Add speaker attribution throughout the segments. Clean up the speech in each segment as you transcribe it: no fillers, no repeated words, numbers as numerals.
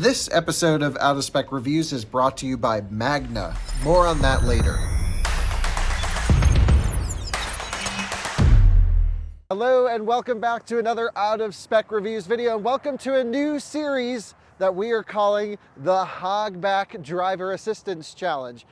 Speaker 1: This episode of Out of Spec Reviews is brought to you by Magna. More on that later. Hello and welcome back to another Out of Spec Reviews video. Welcome to a new series that we are calling the Hogback Driver Assistance Challenge.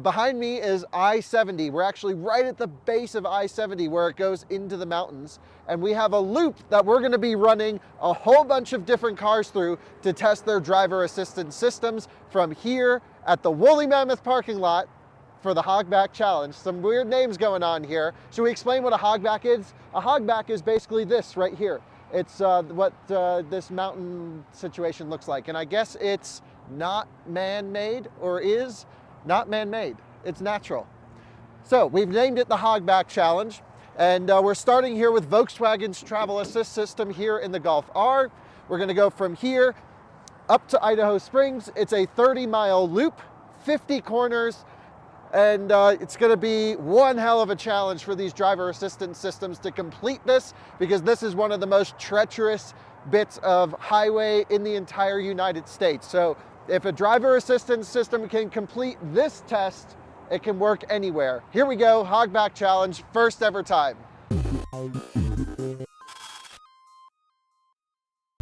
Speaker 1: Behind me is I-70. We're actually right at the base of I-70 where it goes into the mountains. And we have a loop that we're gonna be running a whole bunch of different cars through to test their driver assistance systems from here at the Woolly Mammoth parking lot for the Hogback Challenge. Some weird names going on here. Should we explain what a hogback is? A hogback is basically this right here. It's what this mountain situation looks like. And I guess it's not man-made, or is not man-made. It's natural. So we've named it the Hogback Challenge. And we're starting here with Volkswagen's travel assist system here in the Golf R. We're gonna go from here up to Idaho Springs. It's a 30-mile loop, 50 corners, and it's gonna be one hell of a challenge for these driver assistance systems to complete this, because this is one of the most treacherous bits of highway in the entire United States. So if a driver assistance system can complete this test, it can work anywhere. Here we go, Hogback Challenge, first ever time.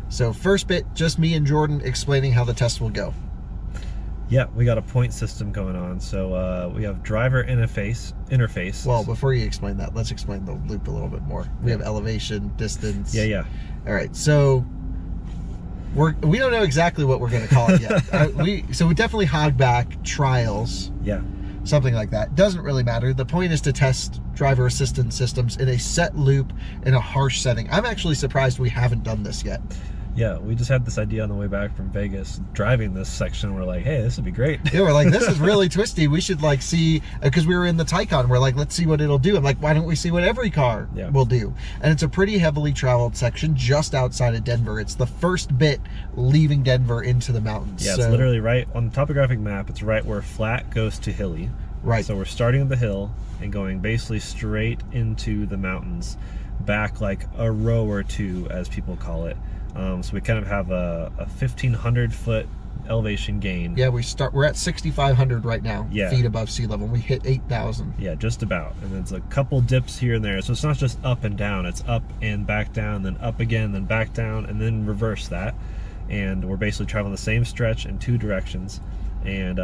Speaker 1: So first bit, just me and Jordan explaining how the test will go.
Speaker 2: Yeah, we got a point system going on. So we have driver interface.
Speaker 1: Well, before you explain that, let's explain the loop a little bit more. We have elevation, distance.
Speaker 2: Yeah.
Speaker 1: All right, so we don't know exactly what we're going to call it yet. So we definitely Hogback trials.
Speaker 2: Yeah.
Speaker 1: Something like that. Doesn't really matter. The point is to test driver assistance systems in a set loop in a harsh setting. I'm actually surprised we haven't done this yet.
Speaker 2: Yeah, we just had this idea on the way back from Vegas, driving this section. We're like, hey, this would be great.
Speaker 1: Yeah, we're like, this is really twisty. We should like see, because we were in the Taycan, we're like, let's see what it'll do. I'm like, why don't we see what every car will do? And it's a pretty heavily traveled section just outside of Denver. It's the first bit leaving Denver into the mountains.
Speaker 2: Yeah, it's literally right on the topographic map. It's right where flat goes to hilly.
Speaker 1: Right.
Speaker 2: So we're starting at the hill and going basically straight into the mountains, back like a row or two, as people call it. So we kind of have a 1,500 foot elevation gain.
Speaker 1: Yeah, we're at 6,500 right now, feet above sea level. We hit 8,000.
Speaker 2: Yeah, just about. And there's a couple dips here and there. So it's not just up and down, it's up and back down, then up again, then back down, and then reverse that. And we're basically traveling the same stretch in two directions. And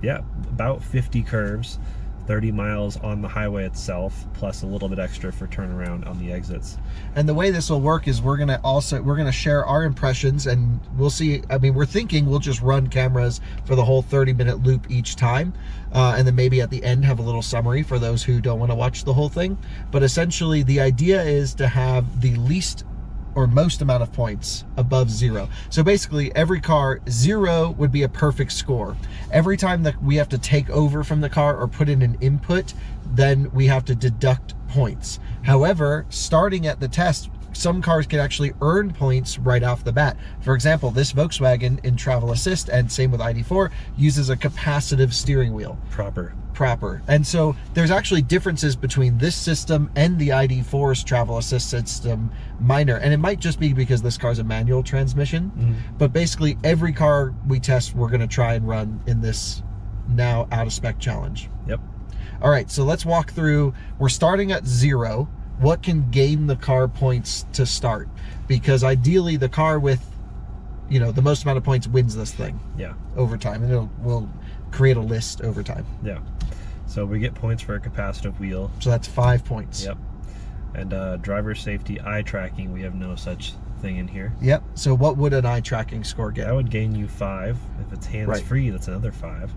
Speaker 2: yeah, about 50 curves, 30 miles on the highway itself, plus a little bit extra for turnaround on the exits. And
Speaker 1: the way this will work is we're gonna share our impressions, and we'll see. I mean, we're thinking we'll just run cameras for the whole 30-minute loop each time, and then maybe at the end have a little summary for those who don't want to watch the whole thing. But essentially, the idea is to have the least or most amount of points above 0. So basically every car, 0 would be a perfect score. Every time that we have to take over from the car or put in an input, then we have to deduct points. However, starting at the test, some cars can actually earn points right off the bat. For example, this Volkswagen in Travel Assist, and same with ID4, uses a capacitive steering wheel. Proper. And so there's actually differences between this system and the ID4's Travel Assist system, minor. And it might just be because this car's a manual transmission, but basically every car we test, we're gonna try and run in this now out of spec challenge.
Speaker 2: Yep.
Speaker 1: All right, so let's walk through. We're starting at 0. What can gain the car points to start? Because ideally the car with, the most amount of points wins this thing.
Speaker 2: Yeah. Over
Speaker 1: time, and we'll create a list over time.
Speaker 2: Yeah. So we get points for a capacitive wheel.
Speaker 1: So that's 5 points.
Speaker 2: Yep. And driver safety eye tracking, we have no such thing in here.
Speaker 1: Yep. So what would an eye tracking score get?
Speaker 2: That would gain you 5. If it's hands-free, that's another 5.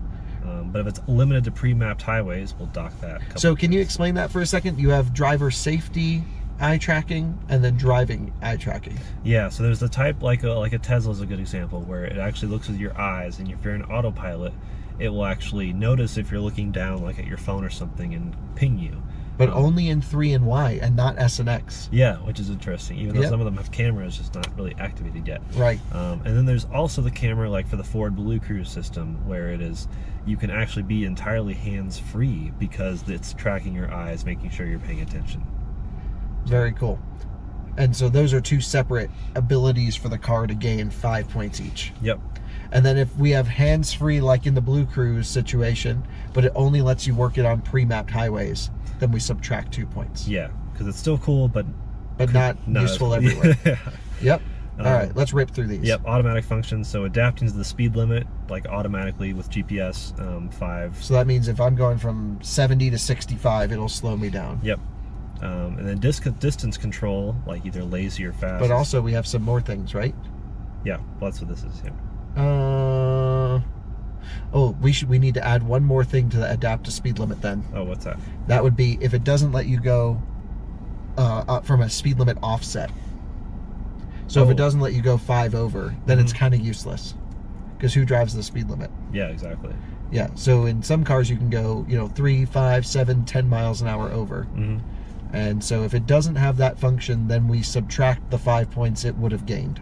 Speaker 2: But if it's limited to pre-mapped highways, we'll dock that.
Speaker 1: So can you explain that for a second? You have driver safety eye tracking and then driving eye tracking.
Speaker 2: Yeah, so there's the type, like a Tesla is a good example, where it actually looks at your eyes, and if you're in autopilot, it will actually notice if you're looking down like at your phone or something and ping you.
Speaker 1: But only in 3 and Y and not S and X.
Speaker 2: Yeah, which is interesting, even though some of them have cameras, just not really activated yet.
Speaker 1: Right.
Speaker 2: And then there's also the camera like for the Ford Blue Cruise system, where it is, you can actually be entirely hands-free because it's tracking your eyes, making sure you're paying attention.
Speaker 1: Very cool. And so those are two separate abilities for the car to gain 5 points each.
Speaker 2: Yep.
Speaker 1: And then if we have hands-free, like in the Blue Cruise situation, but it only lets you work it on pre-mapped highways, then we subtract 2 points.
Speaker 2: Yeah, because it's still cool, but
Speaker 1: not useful everywhere.
Speaker 2: Yeah.
Speaker 1: Yep. All right, let's rip through these.
Speaker 2: Yep, automatic functions. So adapting to the speed limit, like automatically with GPS, 5.
Speaker 1: So that means if I'm going from 70 to 65, it'll slow me down.
Speaker 2: Yep. And then distance control, like either lazy or fast.
Speaker 1: But also we have some more things, right?
Speaker 2: Yeah, well, that's what this is. Yeah.
Speaker 1: Oh, we need to add one more thing to adapt to speed limit then.
Speaker 2: Oh, what's that?
Speaker 1: That would be if it doesn't let you go up from a speed limit offset. So if it doesn't let you go 5 over, then it's kind of useless. Because who drives the speed limit?
Speaker 2: Yeah, exactly.
Speaker 1: Yeah, so in some cars you can go, 3, 5, 7, 10 miles an hour over. And so if it doesn't have that function, then we subtract the 5 points it would have gained.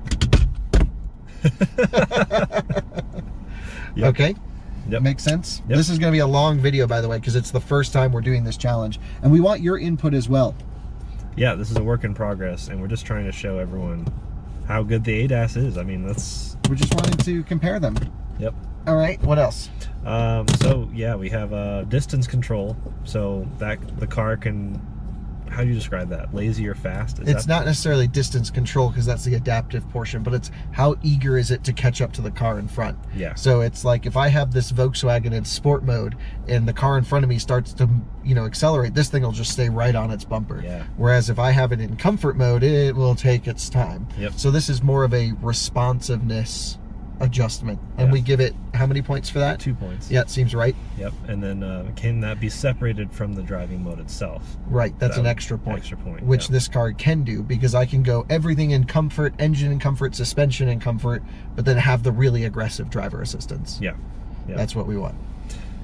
Speaker 2: Yep.
Speaker 1: Okay?
Speaker 2: Yep.
Speaker 1: Makes sense?
Speaker 2: Yep.
Speaker 1: This is going to be a long video, by the way, because it's the first time we're doing this challenge. And we want your input as well.
Speaker 2: Yeah, this is a work in progress, and we're just trying to show everyone how good the ADAS is. I mean, we're just wanting to compare them. Yep.
Speaker 1: All right, what else?
Speaker 2: So yeah, we have distance control, so that the car can, how do you describe that? Lazy or fast?
Speaker 1: It's not necessarily distance control because that's the adaptive portion, but it's how eager is it to catch up to the car in front.
Speaker 2: Yeah.
Speaker 1: So it's like if I have this Volkswagen in sport mode and the car in front of me starts to, accelerate, this thing will just stay right on its bumper.
Speaker 2: Yeah.
Speaker 1: Whereas if I have it in comfort mode, it will take its time.
Speaker 2: Yep.
Speaker 1: So this is more of a responsiveness adjustment. And we give it how many points for that?
Speaker 2: 2 points.
Speaker 1: Yeah, it seems right.
Speaker 2: Yep. And then can that be separated from the driving mode itself?
Speaker 1: Right, that's an extra point.
Speaker 2: Extra point.
Speaker 1: Which this car can do, because I can go everything in comfort, engine in comfort, suspension in comfort, but then have the really aggressive driver assistance.
Speaker 2: Yeah. Yeah.
Speaker 1: That's what we want.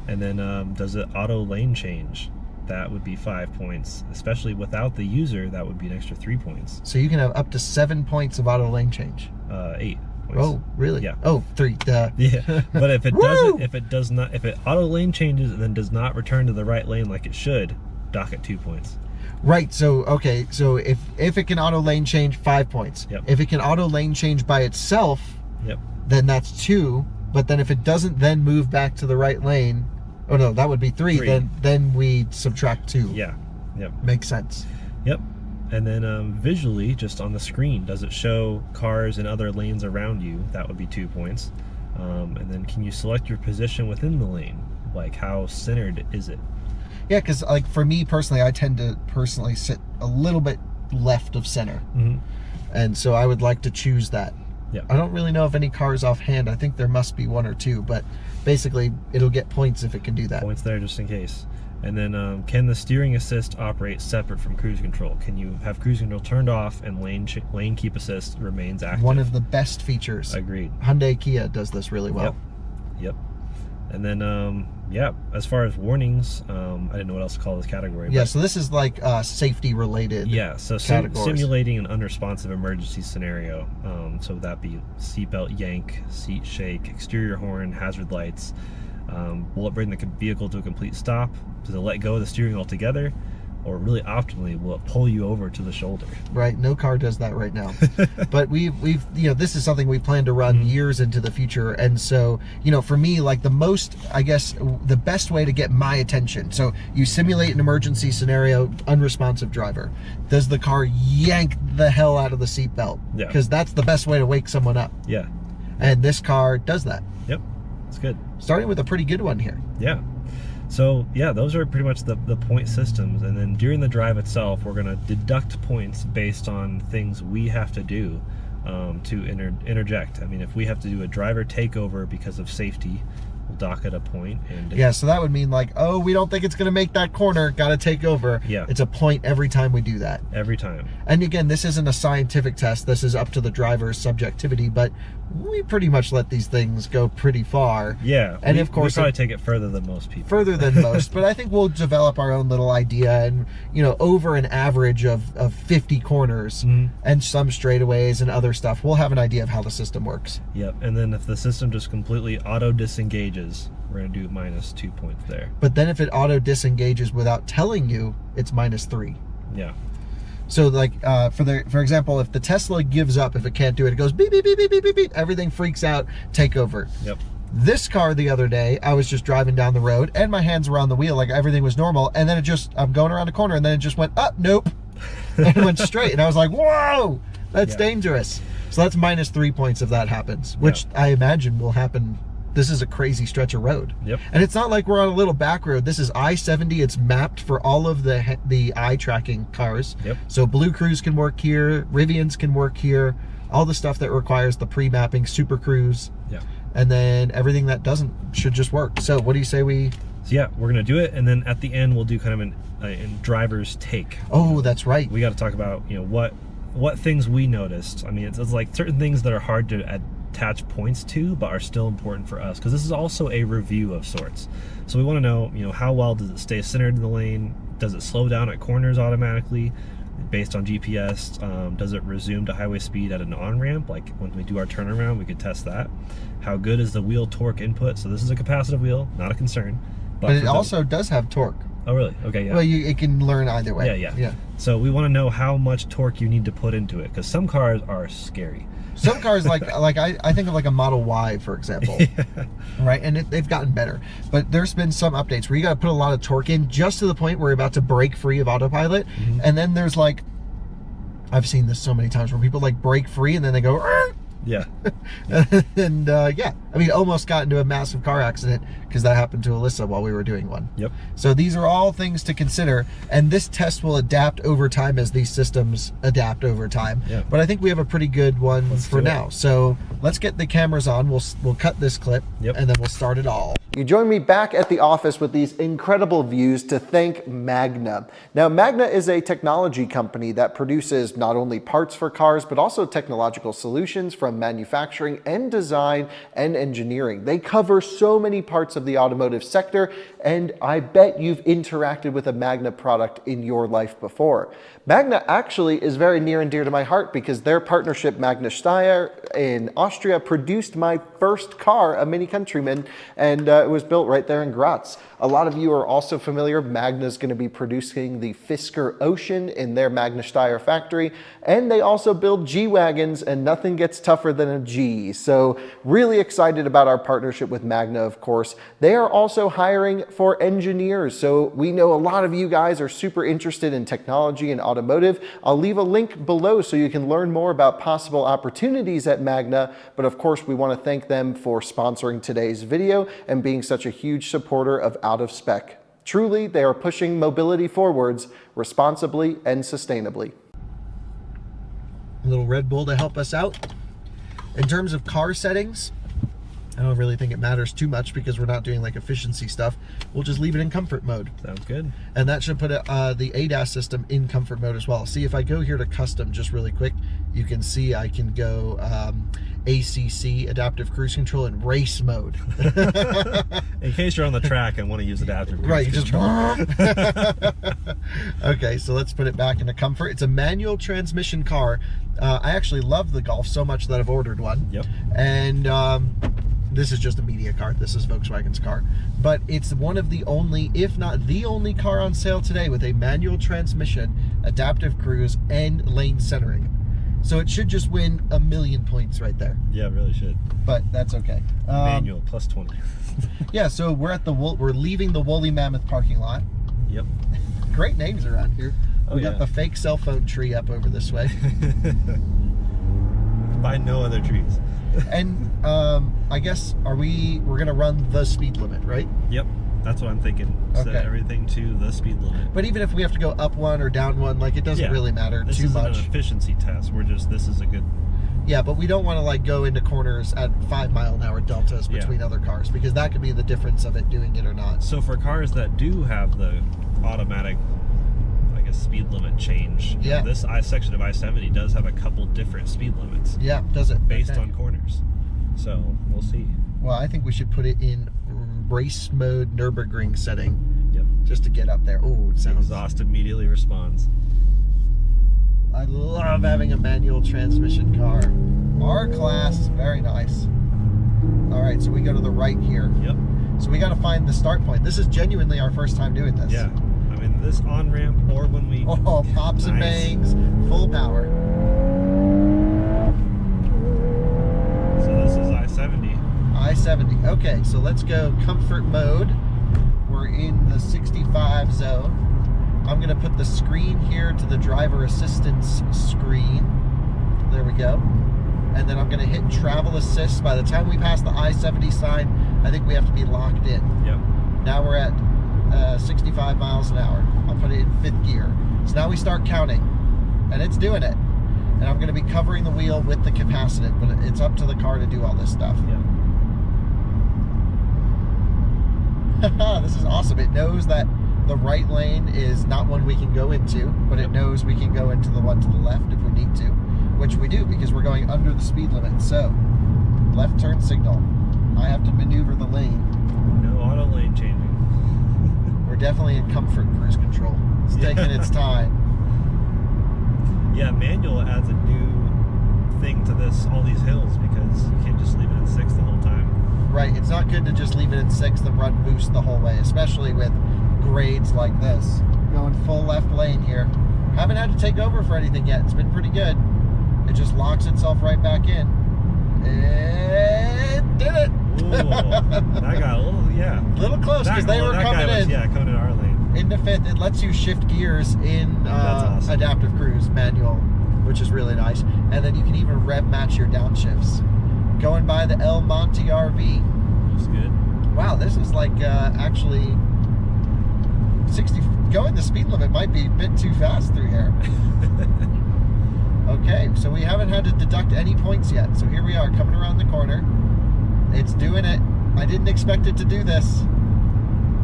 Speaker 2: And then does it auto lane change? That would be 5 points. Especially without the user, that would be an extra 3 points.
Speaker 1: So you can have up to 7 points of auto lane change.
Speaker 2: 8 points.
Speaker 1: Oh, really?
Speaker 2: Yeah.
Speaker 1: Oh, 3. Duh.
Speaker 2: Yeah. But if it doesn't, if it auto lane changes and then does not return to the right lane like it should, dock it 2 points.
Speaker 1: Right. So okay. So if it can auto lane change, 5 points.
Speaker 2: Yep.
Speaker 1: If it can auto lane change by itself, then that's 2. But then if it doesn't then move back to the right lane, oh no, that would be 3. Then we subtract 2.
Speaker 2: Yeah. Yep.
Speaker 1: Makes sense.
Speaker 2: Yep. And then visually, just on the screen, does it show cars in other lanes around you? That would be 2 points. And then can you select your position within the lane? Like how centered is it?
Speaker 1: Yeah, because like for me personally, I tend to personally sit a little bit left of center. And so I would like to choose that.
Speaker 2: Yeah.
Speaker 1: I don't really know of any cars offhand. I think there must be 1 or 2, but basically it'll get points if it can do that.
Speaker 2: Points there just in case. And then can the steering assist operate separate from cruise control? Can you have cruise control turned off and lane keep assist remains active?
Speaker 1: One of the best features.
Speaker 2: Agreed.
Speaker 1: Hyundai Kia does this really well.
Speaker 2: Yep. And then, yeah, as far as warnings, I didn't know what else to call this category.
Speaker 1: Yeah, so this is like safety related.
Speaker 2: Yeah, so simulating an unresponsive emergency scenario. So that'd be seatbelt yank, seat shake, exterior horn, hazard lights. Will it bring the vehicle to a complete stop? Does it let go of the steering altogether? Or really optimally, will it pull you over to the shoulder?
Speaker 1: Right, no car does that right now. But we've this is something we plan to run years into the future. And so, for me, like the best way to get my attention. So you simulate an emergency scenario, unresponsive driver. Does the car yank the hell out of the seatbelt?
Speaker 2: Yeah.
Speaker 1: Because that's the best way to wake someone up.
Speaker 2: Yeah.
Speaker 1: And this car does that.
Speaker 2: Yep, it's good.
Speaker 1: Starting with a pretty good one here.
Speaker 2: Yeah. So yeah, those are pretty much the point systems, and then during the drive itself, we're going to deduct points based on things we have to do to interject. I mean, if we have to do a driver takeover because of safety, we'll dock it a point. And
Speaker 1: yeah, so that would mean like, oh, we don't think it's going to make that corner, got to take over.
Speaker 2: Yeah.
Speaker 1: It's a point every time we do that.
Speaker 2: Every time.
Speaker 1: And again, this isn't a scientific test. This is up to the driver's subjectivity, but we pretty much let these things go pretty far.
Speaker 2: Yeah.
Speaker 1: And of course,
Speaker 2: we probably take it further than most people.
Speaker 1: Further than most, but I think we'll develop our own little idea, and over an average of 50 corners and some straightaways and other stuff, we'll have an idea of how the system works.
Speaker 2: Yep. And then if the system just completely auto disengages, we're going to do minus 2 points there.
Speaker 1: But then if it auto disengages without telling you, it's minus 3.
Speaker 2: Yeah.
Speaker 1: So like for example, if the Tesla gives up, if it can't do it, it goes beep beep beep beep beep beep beep. Everything freaks out. Take over.
Speaker 2: Yep.
Speaker 1: This car the other day, I was just driving down the road and my hands were on the wheel, like everything was normal, and then I'm going around a corner and then it just went up, nope, and it went straight, and I was like, whoa, that's dangerous. So that's -3 points if that happens, which I imagine will happen. This is a crazy stretch of road.
Speaker 2: Yep.
Speaker 1: And it's not like we're on a little back road. This is I-70. It's mapped for all of the eye tracking cars.
Speaker 2: Yep.
Speaker 1: So Blue Cruise can work here, Rivians can work here, all the stuff that requires the pre-mapping, Super Cruise.
Speaker 2: Yeah.
Speaker 1: And then everything that doesn't should just work. So what do you say we...
Speaker 2: So yeah, we're gonna do it, and then at the end we'll do kind of an driver's take.
Speaker 1: Oh, that's right.
Speaker 2: We got to talk about, you know, what things we noticed. I mean, it's like certain things that are hard to attach points to, but are still important for us, because this is also a review of sorts. So we want to know, you know, how well does it stay centered in the lane? Does it slow down at corners automatically based on GPS? Does it resume to highway speed at an on-ramp? Like when we do our turnaround, we could test that. How good is the wheel torque input? So this is a capacitive wheel, not a concern.
Speaker 1: But it also does have torque.
Speaker 2: Oh, really? Okay, yeah.
Speaker 1: Well, it can learn either way.
Speaker 2: Yeah. So we want to know how much torque you need to put into it, because some cars are scary.
Speaker 1: Some cars, like I think of like a Model Y, for example, right? And they've gotten better. But there's been some updates where you got to put a lot of torque in just to the point where you're about to break free of autopilot. And then there's like, I've seen this so many times where people like break free and then they go, "Arr!"
Speaker 2: Yeah.
Speaker 1: And yeah, I mean, almost got into a massive car accident because that happened to Alyssa while we were doing one.
Speaker 2: Yep.
Speaker 1: So these are all things to consider, and this test will adapt over time as these systems adapt over time.
Speaker 2: Yeah.
Speaker 1: But I think we have a pretty good one for now. So let's get the cameras on. We'll cut this clip, and then we'll start it all. You join me back at the office with these incredible views to thank Magna. Now, Magna is a technology company that produces not only parts for cars, but also technological solutions from manufacturing and design and engineering. They cover so many parts of the automotive sector, and I bet you've interacted with a Magna product in your life before. Magna actually is very near and dear to my heart because their partnership, Magna Steyr in Austria, produced my first car, a Mini Countryman, and it was built right there in Graz. A lot of you are also familiar. Magna's going to be producing the Fisker Ocean in their Magna Steyr factory, and they also build G-Wagons, and nothing gets tougher than a G. So really excited about our partnership with Magna, of course. They are also hiring for engineers, so we know a lot of you guys are super interested in technology and automotive. I'll leave a link below so you can learn more about possible opportunities at Magna, but of course we want to thank them for sponsoring today's video and being such a huge supporter of Out of Spec. Truly, they are pushing mobility forwards responsibly and sustainably. A little Red Bull to help us out. In terms of car settings, I don't really think it matters too much because we're not doing like efficiency stuff. We'll just leave it in comfort mode.
Speaker 2: Sounds good. And
Speaker 1: that should put the ADAS system in comfort mode as well. See, if I go here to custom just really quick, you can see I can go ACC, adaptive cruise control, and race mode.
Speaker 2: In case you're on the track and want to use adaptive cruise control.
Speaker 1: Okay, so let's put it back into comfort. It's a manual transmission car. I actually love the Golf so much that I've ordered one.
Speaker 2: Yep.
Speaker 1: And this is just a media car. This is Volkswagen's car. But it's one of the only, if not the only car on sale today with a manual transmission, adaptive cruise, and lane centering. So it should just win 1,000,000 points right there.
Speaker 2: Yeah, it really should.
Speaker 1: But that's okay.
Speaker 2: Manual plus 20.
Speaker 1: Yeah, so we're at we're leaving the Woolly Mammoth parking lot.
Speaker 2: Yep.
Speaker 1: Great names around here. We got
Speaker 2: yeah.
Speaker 1: the fake cell phone tree up over this way.
Speaker 2: Find no other trees.
Speaker 1: And I guess we're gonna run the speed limit, right?
Speaker 2: Yep. That's what I'm thinking. Set everything to the speed limit.
Speaker 1: But even if we have to go up one or down one, like it doesn't really matter too much.
Speaker 2: This is an efficiency test. This is a good.
Speaker 1: Yeah, but we don't want to like go into corners at 5-mile-an-hour deltas between other cars, because that could be the difference of it doing it or not.
Speaker 2: So for cars that do have the automatic, I guess, speed limit change, this section of I-70 does have a couple different speed limits.
Speaker 1: Yeah, does it?
Speaker 2: Based on corners. So we'll see.
Speaker 1: Well, I think we should put it in race mode Nürburgring setting.
Speaker 2: Yep.
Speaker 1: Just to get up there. Oh, it sounds...
Speaker 2: Exhaust immediately responds.
Speaker 1: I love having a manual transmission car. R-Class, very nice. All right, so we go to the right here.
Speaker 2: Yep.
Speaker 1: So we got to find the start point. This is genuinely our first time doing this.
Speaker 2: Yeah. I mean, in this on-ramp or when we...
Speaker 1: Oh, pops and bangs, full power.
Speaker 2: So this is I-70.
Speaker 1: I-70. Okay, so let's go comfort mode. We're in the 65 zone. I'm going to put the screen here to the driver assistance screen. There we go. And then I'm going to hit travel assist. By the time we pass the I-70 sign, I think we have to be locked in.
Speaker 2: Yep.
Speaker 1: Now we're at 65 miles an hour. I'll put it in 5th gear. So now we start counting, and it's doing it. And I'm going to be covering the wheel with the capacitant, but it's up to the car to do all this stuff.
Speaker 2: Yeah.
Speaker 1: This is awesome. It knows that the right lane is not one we can go into, but it knows we can go into the one to the left if we need to, which we do because we're going under the speed limit. So, left turn signal. I have to maneuver the lane.
Speaker 2: No auto lane changing.
Speaker 1: We're definitely in comfort cruise control. It's taking its time.
Speaker 2: Yeah, manual adds a new thing to all these hills, because you can't just leave it in 6th the whole time.
Speaker 1: Right, it's not good to just leave it in 6th and run boost the whole way, especially with grades like this. Going full left lane here. Haven't had to take over for anything yet. It's been pretty good. It just locks itself right back in. It did it!
Speaker 2: Ooh, that got a little, yeah.
Speaker 1: A little close because they were coming in.
Speaker 2: Yeah, coming in our lane.
Speaker 1: Into 5th. It lets you shift gears in
Speaker 2: That's awesome.
Speaker 1: adaptive cruise manual, which is really nice. And then you can even rev match your downshifts. Going by the El Monte RV.
Speaker 2: Looks good.
Speaker 1: Wow, this is like actually 60. Going the speed limit might be a bit too fast through here. Okay, so we haven't had to deduct any points yet. So here we are coming around the corner. It's doing it. I didn't expect it to do this.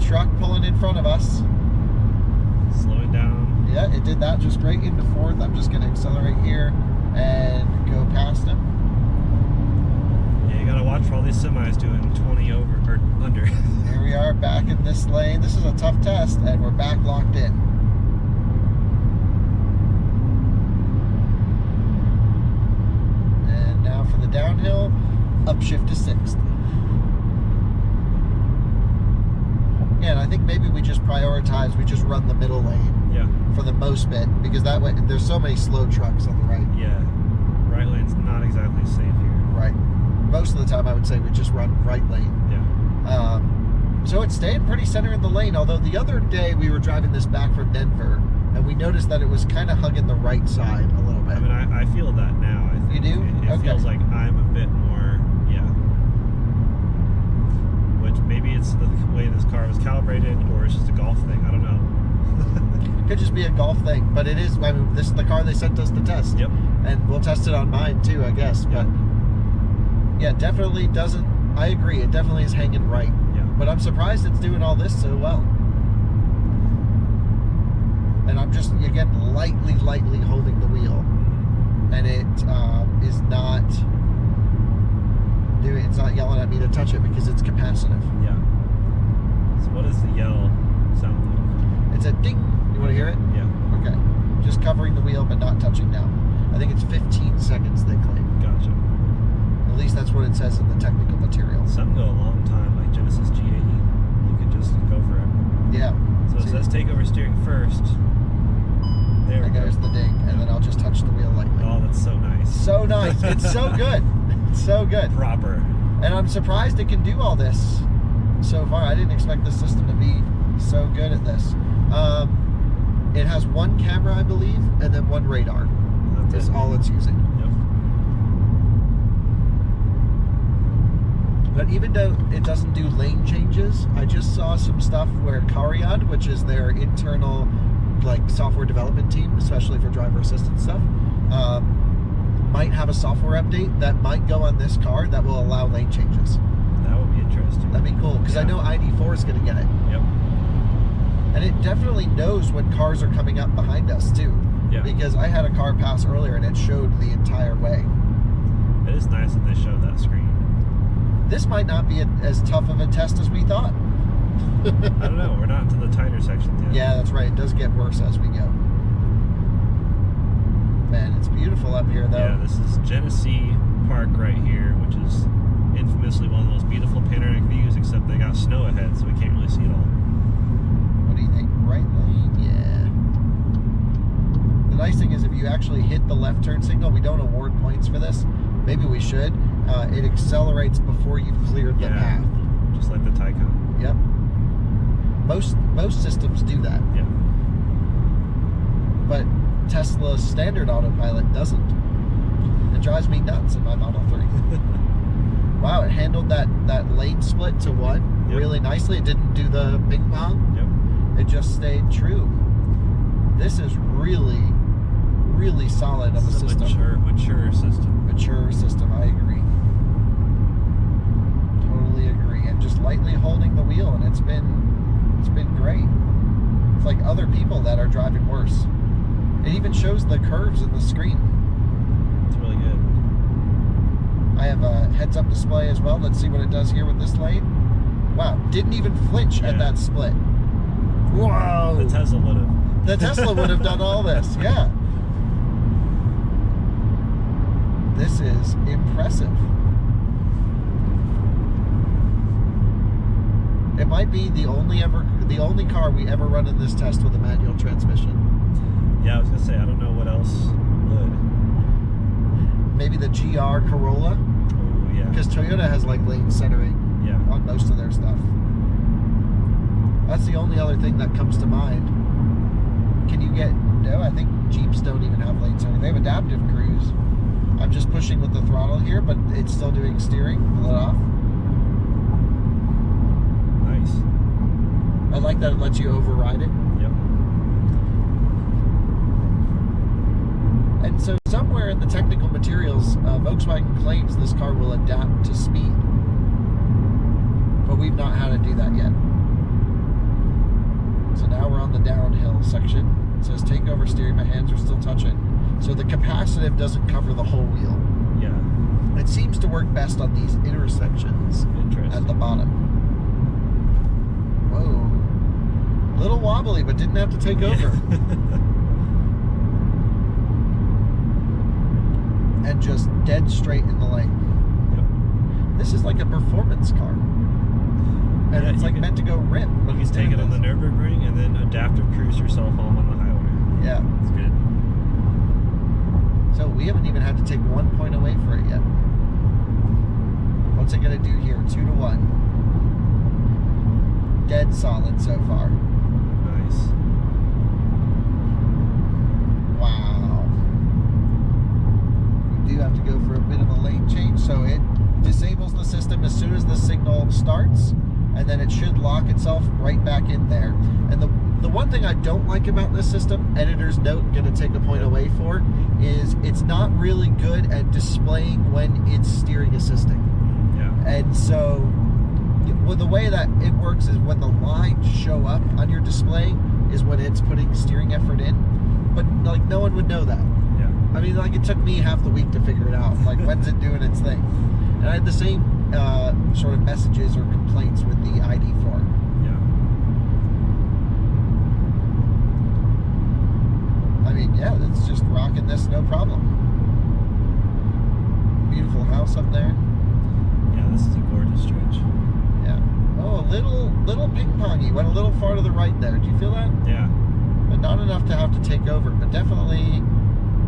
Speaker 1: Truck pulling in front of us.
Speaker 2: Slowing down.
Speaker 1: Yeah, it did that just right into 4th. I'm just going to accelerate here and go past him.
Speaker 2: Yeah, you gotta watch for all these semis doing 20 over or under.
Speaker 1: Here we are back in this lane. This is a tough test, and we're back locked in. And now for the downhill, upshift to 6th. Yeah, and I think maybe we just prioritize, we just run the middle lane.
Speaker 2: Yeah.
Speaker 1: For the most bit, because that way there's so many slow trucks on the right.
Speaker 2: Yeah. Right lane's not exactly safe here.
Speaker 1: Right. Most of the time I would say we just run right lane.
Speaker 2: Yeah.
Speaker 1: So it's staying pretty center in the lane, although the other day we were driving this back from Denver and we noticed that it was kind of hugging the right side a little bit.
Speaker 2: I mean, I feel that now. I think
Speaker 1: you do?
Speaker 2: It feels like I'm a bit more, yeah. Which maybe it's the way this car was calibrated, or it's just a golf thing. I don't know.
Speaker 1: Could just be a golf thing, but it is. I mean, this is the car they sent us to test.
Speaker 2: Yep.
Speaker 1: And we'll test it on mine too, I guess.
Speaker 2: Yep.
Speaker 1: But yeah, definitely doesn't. I agree. It definitely is hanging right.
Speaker 2: Yeah.
Speaker 1: But I'm surprised it's doing all this so well. And I'm just again lightly holding the wheel, and it is not doing. It's not yelling at me to touch it because it's capacitive.
Speaker 2: Yeah. So what does the yell sound like?
Speaker 1: It's a ding. You want to hear it?
Speaker 2: Yeah.
Speaker 1: Okay. Just covering the wheel but not touching now. I think it's 15 seconds they claim.
Speaker 2: Gotcha.
Speaker 1: At least that's what it says in the technical material.
Speaker 2: Some go a long time, like Genesis G80. You can just go forever.
Speaker 1: Yeah.
Speaker 2: So it says take over steering first. There we go.
Speaker 1: There's the ding, and then I'll just touch the wheel lightly.
Speaker 2: Oh, that's so nice.
Speaker 1: So nice. It's so good. It's so good.
Speaker 2: Proper.
Speaker 1: And I'm surprised it can do all this so far. I didn't expect this system to be so good at this. It has one camera, I believe, and then one radar. That's all it's using. Yep. But even though it doesn't do lane changes, I just saw some stuff where Cariad, which is their internal like software development team, especially for driver assistance stuff, might have a software update that might go on this car that will allow lane changes.
Speaker 2: That would be interesting.
Speaker 1: That'd be cool, because I know ID4 is going to get it.
Speaker 2: Yep.
Speaker 1: And it definitely knows when cars are coming up behind us too.
Speaker 2: Yeah.
Speaker 1: Because I had a car pass earlier and it showed the entire way.
Speaker 2: It is nice that they show that screen.
Speaker 1: This might not be as tough of a test as we thought.
Speaker 2: I don't know. We're not into the tighter sections yet.
Speaker 1: Yeah, that's right. It does get worse as we go. Man, it's beautiful up here, though.
Speaker 2: Yeah, this is Genesee Park right here, which is infamously one of the most beautiful panoramic views, except they got snow ahead, so we can't really see it all.
Speaker 1: What do do you think? Right lane? Yeah. The nice thing is if you actually hit the left turn signal, we don't award points for this. Maybe we should. It accelerates before you've cleared the path.
Speaker 2: Just like the Taycan.
Speaker 1: Yep. Most systems do that.
Speaker 2: Yeah.
Speaker 1: But Tesla's standard autopilot doesn't. It drives me nuts in my Model 3. Wow, it handled that lane split to one really nicely. It didn't do the ping pong.
Speaker 2: Yep.
Speaker 1: It just stayed true. This is really, really solid of a system.
Speaker 2: Mature system.
Speaker 1: Mature system, I agree. Totally agree. And just lightly holding the wheel, and it's been great. It's like other people that are driving worse. It even shows the curves in the screen.
Speaker 2: It's really good.
Speaker 1: I have a heads-up display as well. Let's see what it does here with this lane. Wow, didn't even flinch at that split. Whoa!
Speaker 2: The Tesla would have.
Speaker 1: The Tesla would have done all this, yeah. This is impressive. It might be the only car we ever run in this test with a manual transmission.
Speaker 2: Yeah, I was gonna say, I don't know what else would.
Speaker 1: Maybe the GR Corolla.
Speaker 2: Oh yeah.
Speaker 1: Because Toyota has like lane centering on most of their stuff. That's the only other thing that comes to mind. Can you get, no, I think Jeeps don't even have lane centering. They have adaptive cruise. I'm just pushing with the throttle here, but it's still doing steering. Pull it off.
Speaker 2: Nice.
Speaker 1: I like that it lets you override it.
Speaker 2: Yep.
Speaker 1: And so somewhere in the technical materials, Volkswagen claims this car will adapt to speed. But we've not had to do that yet. So now we're on the downhill section. It says take over steering, my hands are still touching. So the capacitive doesn't cover the whole wheel.
Speaker 2: Yeah.
Speaker 1: It seems to work best on these intersections at the bottom. Whoa. Little wobbly, but didn't have to take over. And just dead straight in the lane.
Speaker 2: Yep.
Speaker 1: This is like a performance car. And it's like meant to go rip.
Speaker 2: You can take it on the Nürburgring and then adaptive cruise yourself home on the highway.
Speaker 1: Yeah.
Speaker 2: It's good.
Speaker 1: So we haven't even had to take 1 point away for it yet. What's it going to do here? 2-1. Dead solid so far.
Speaker 2: Nice.
Speaker 1: Wow. We do have to go for a bit of a lane change, so it disables the system as soon as the signal starts, and then it should lock itself right back in there. And the one thing I don't like about this system, editor's note, going to take a point away for, is it's not really good at displaying when it's steering assisting.
Speaker 2: Yeah.
Speaker 1: And so, well, the way that it works is when the lines show up on your display is when it's putting steering effort in. But like no one would know that.
Speaker 2: Yeah.
Speaker 1: I mean, like it took me half the week to figure it out. Like when's it doing its thing? And I had the same sort of messages or complaints with the ID4.
Speaker 2: Yeah.
Speaker 1: I mean, yeah, it's just rocking this no problem. Beautiful house up there.
Speaker 2: Yeah, this is a gorgeous stretch.
Speaker 1: Yeah. Oh, a little ping-pongy. Went a little far to the right there. Do you feel that?
Speaker 2: Yeah.
Speaker 1: But not enough to have to take over. But definitely,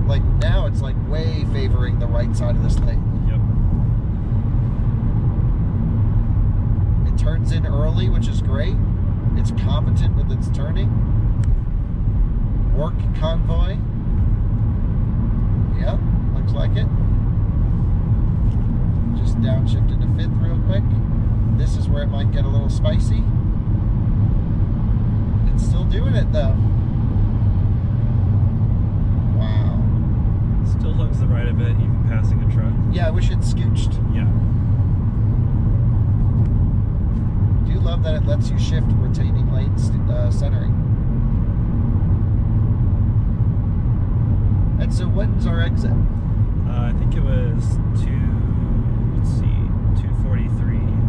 Speaker 1: like now it's like way favoring the right side of this lane.
Speaker 2: Yep.
Speaker 1: It turns in early, which is great. It's competent with its turning. Work convoy. Yep, looks like it. Just downshift into fifth real quick. This is where it might get a little spicy. It's still doing it though. Wow.
Speaker 2: Still hooks the right a bit, even passing a truck.
Speaker 1: Yeah, I wish it scooched.
Speaker 2: Yeah.
Speaker 1: Do love that it lets you shift retaining lane centering. And so when's our exit?
Speaker 2: I think it was 243.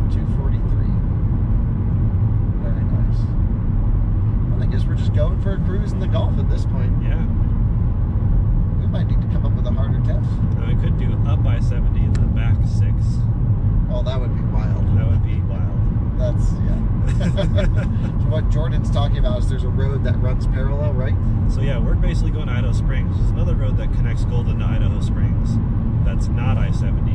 Speaker 1: 243. Very nice. I guess we're just going for a cruise in the Gulf at this point.
Speaker 2: Yeah.
Speaker 1: We might need to come up with a harder test.
Speaker 2: We could do up by 70 and the back 6.
Speaker 1: Oh, that would be wild.
Speaker 2: That would be wild.
Speaker 1: That's, yeah. So what Jordan's talking about is there's a road that runs parallel, right?
Speaker 2: So yeah, we're basically going to Idaho Springs. There's another road that connects Golden to Idaho Springs that's not I-70,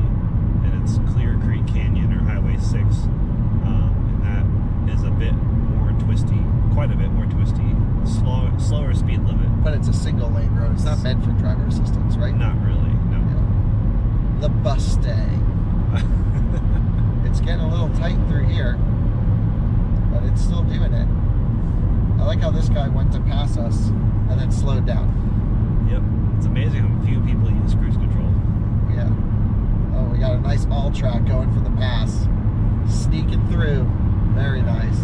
Speaker 2: and it's Clear Creek Canyon or Highway 6, and that is a bit more twisty, quite a bit more twisty, slower speed limit.
Speaker 1: But it's a single lane road. It's not meant for driver assistance, right?
Speaker 2: Not really, no.
Speaker 1: Yeah. The Mustang. It's getting a little tight through here, but it's still doing it. I like how this guy went to pass us and then slowed down.
Speaker 2: Yep. It's amazing how few people use cruise control.
Speaker 1: Yeah. Oh, we got a nice all track going for the pass. Sneaking through. Very nice.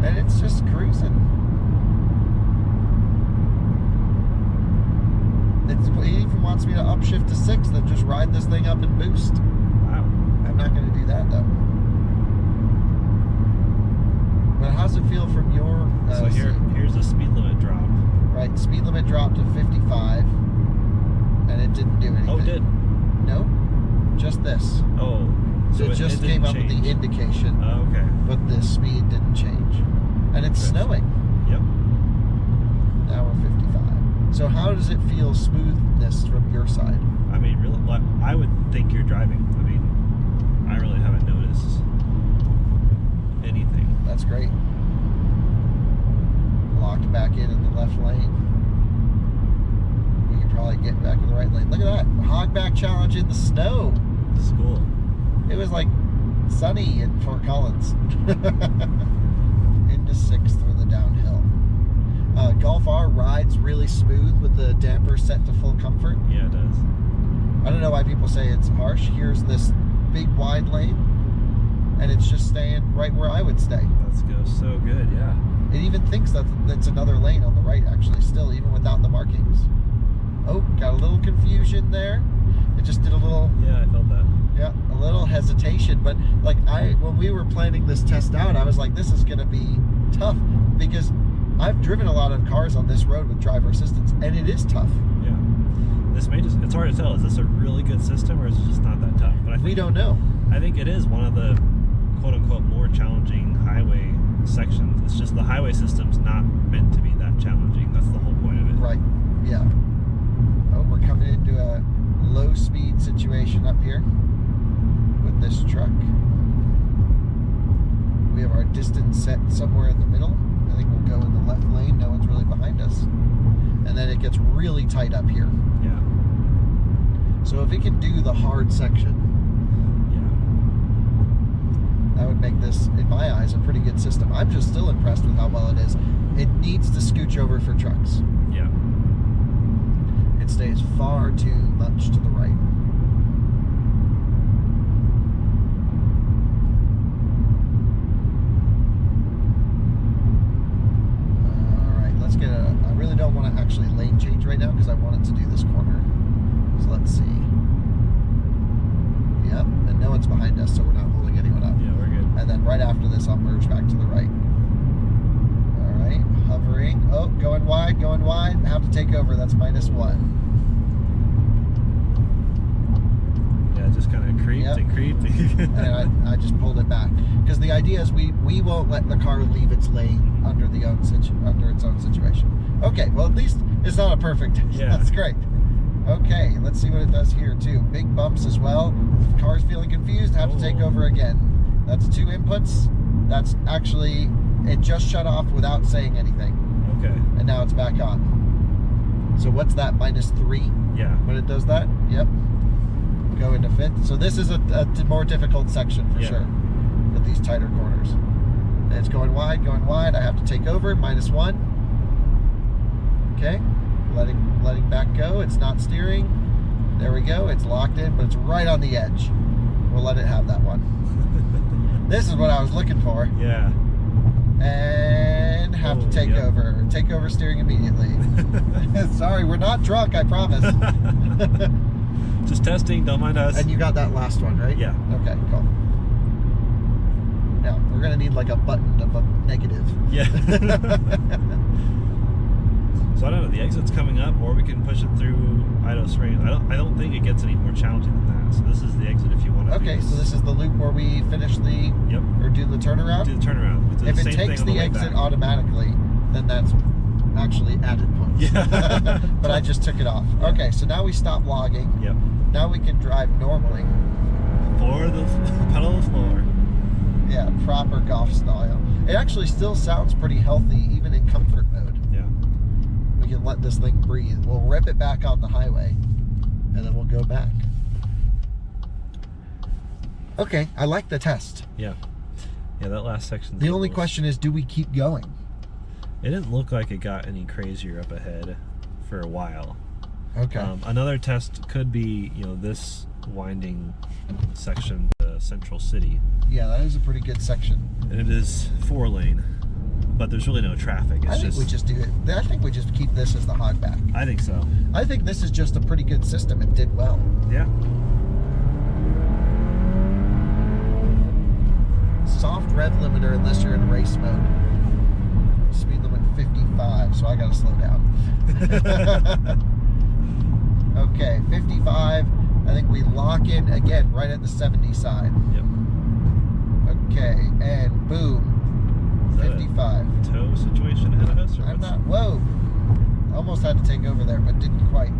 Speaker 1: And it's just cruising. He even wants me to upshift to 6, then just ride this thing up and boost.
Speaker 2: Wow.
Speaker 1: I'm not going to do that though. But how's it feel from your
Speaker 2: So here's the speed limit drop.
Speaker 1: Right, speed limit dropped to 55, and it didn't do anything.
Speaker 2: Oh, it did?
Speaker 1: No, just this.
Speaker 2: Oh.
Speaker 1: So it just came up with the indication,
Speaker 2: Oh, okay.
Speaker 1: but the speed didn't change. And it's snowing.
Speaker 2: Yep.
Speaker 1: Now we're 55. So how does it feel smoothness from your side?
Speaker 2: I mean, really, I would think you're driving. I mean, I really haven't noticed anything.
Speaker 1: That's great. Locked back in the left lane. We could probably get back in the right lane. Look at that. Hogback challenge in the snow.
Speaker 2: This is cool.
Speaker 1: It was like sunny in Fort Collins. Into 6th for the downhill. Golf R rides really smooth with the damper set to full comfort.
Speaker 2: Yeah, it does.
Speaker 1: I don't know why people say it's harsh. Here's this big wide lane, and it's just staying right where I would stay.
Speaker 2: That goes so good, yeah.
Speaker 1: It even thinks that that's another lane on the right, actually, still, even without the markings. Oh, got a little confusion there. It just did a little...
Speaker 2: Yeah, I felt that.
Speaker 1: Yeah, a little hesitation, but like when we were planning this test out, I was like, this is going to be tough because I've driven a lot of cars on this road with driver assistance, and it is tough.
Speaker 2: Yeah. This may just, it's hard to tell. Is this a really good system or is it just not that tough? But I think,
Speaker 1: we don't know.
Speaker 2: I think it is one of the quote-unquote more challenging highway sections. It's just the highway system's not meant to be that challenging. That's the whole point of it.
Speaker 1: Right, yeah. Oh, we're coming into a low-speed situation up here with this truck. We have our distance set somewhere in the middle. I think we'll go in the left lane. No one's really behind us. And then it gets really tight up here.
Speaker 2: Yeah.
Speaker 1: So if it can do the hard section, that would make this, in my eyes, a pretty good system. I'm just still impressed with how well it is. It needs to scooch over for trucks.
Speaker 2: Yeah.
Speaker 1: It stays far too much to the right. I really don't want to actually lane change right now because I want it to do this corner. So let's see. Yep, and no one's behind us, so we're not holding anyone up.
Speaker 2: Yeah, we're good.
Speaker 1: And then right after this, I'll merge back to the right. All right, hovering. Oh, going wide, going wide. Have to take over. That's -1.
Speaker 2: Yeah, it just kind of creeped and creeped.
Speaker 1: And I just pulled it back because the idea is we won't let the car leave its lane under its own situation. Okay, well at least it's not a perfect test.
Speaker 2: Yeah.
Speaker 1: That's great. Okay, let's see what it does here too. Big bumps as well. If the car's feeling confused, have to take over again. That's 2 inputs. That's actually, it just shut off without saying anything.
Speaker 2: Okay.
Speaker 1: And now it's back on. So what's that, -3?
Speaker 2: Yeah.
Speaker 1: When it does that? Yep. Go into 5th. So this is a more difficult section for sure with these tighter corners. And it's going wide. I have to take over, -1. Okay, letting back go. It's not steering. There we go. It's locked in, but it's right on the edge. We'll let it have that one. This is what I was looking for.
Speaker 2: Yeah.
Speaker 1: And have to take over. Take over steering immediately. Sorry, we're not drunk, I promise.
Speaker 2: Just testing, don't mind us.
Speaker 1: And you got that last one, right?
Speaker 2: Yeah.
Speaker 1: Okay, cool. Now, we're going to need like a button of a negative.
Speaker 2: Yeah. So I don't know, the exit's coming up, or we can push it through Idaho Springs. I don't think it gets any more challenging than that. So this is the exit if you want
Speaker 1: Okay, so this is the loop where we finish the or do the turnaround.
Speaker 2: Do the turnaround. We do
Speaker 1: If
Speaker 2: the
Speaker 1: it
Speaker 2: same
Speaker 1: takes
Speaker 2: thing on
Speaker 1: the
Speaker 2: way
Speaker 1: exit
Speaker 2: back.
Speaker 1: automatically, then that's actually added points.
Speaker 2: Yeah.
Speaker 1: But I just took it off.
Speaker 2: Yeah.
Speaker 1: Okay, so now we stop logging.
Speaker 2: Yep.
Speaker 1: Now we can drive normally.
Speaker 2: For the pedal to the floor.
Speaker 1: Yeah, proper golf style. It actually still sounds pretty healthy, even in comfort mode.
Speaker 2: Yeah.
Speaker 1: We can let this thing breathe. We'll rip it back on the highway, and then we'll go back. Okay, I like the test.
Speaker 2: Yeah. Yeah, that last section.
Speaker 1: The only question is, do we keep going?
Speaker 2: It didn't look like it got any crazier up ahead for a while.
Speaker 1: Okay.
Speaker 2: Another test could be, this winding section, the Central City.
Speaker 1: Yeah, that is a pretty good section.
Speaker 2: And it is 4-lane, but there's really no traffic. It's
Speaker 1: I think we just do it. I think we just keep this as the hogback.
Speaker 2: I think so.
Speaker 1: I think this is just a pretty good system. It did well.
Speaker 2: Yeah.
Speaker 1: Soft rev limiter unless you're in race mode. Speed limit 55, so I gotta slow down. Okay, 55. I think we lock in again right at the 70 side.
Speaker 2: Yep.
Speaker 1: Okay, and boom.
Speaker 2: Is that
Speaker 1: 55.
Speaker 2: a tow situation ahead of us? Or
Speaker 1: I'm
Speaker 2: what's-
Speaker 1: not. Whoa. Almost had to take over there, but didn't quite.